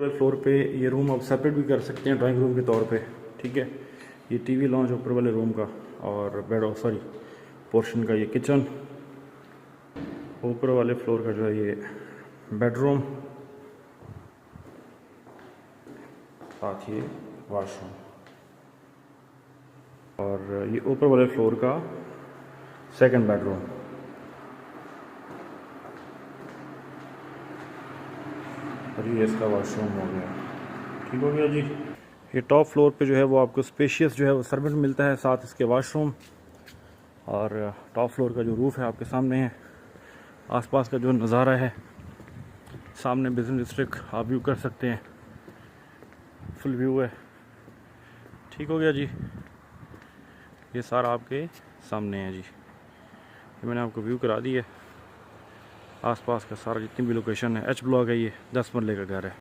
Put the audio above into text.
Floor पे ये room आप सेपरेट भी कर सकते हैं ड्राइंग रूम के तौर पे, ठीक है। ये टीवी लॉन्च ऊपर वाले रूम का और बेड सॉरी पोर्शन का, ये किचन, ऊपर वाले फ्लोर का जो है ये बेडरूम, साथ ही वॉशरूम, और ये ऊपर वाले फ्लोर का सेकंड बेडरूम। और ये इसका वॉशरूम हो गया, ठीक हो गया जी। ये टॉप फ्लोर पे जो है वो आपको स्पेशियस जो है वो सर्वेंट मिलता है, साथ इसके वॉशरूम। और टॉप फ्लोर का जो रूफ़ है आपके सामने है, आसपास का जो नज़ारा है, सामने बिजनेस डिस्ट्रिक्ट आप व्यू कर सकते हैं, फुल व्यू है, ठीक हो गया जी। ये सारा आपके सामने है जी, ये मैंने आपको व्यू करा दी है आसपास का सारा, जितनी भी लोकेशन है। एच ब्लॉक है, ये 10 मरले का घर है।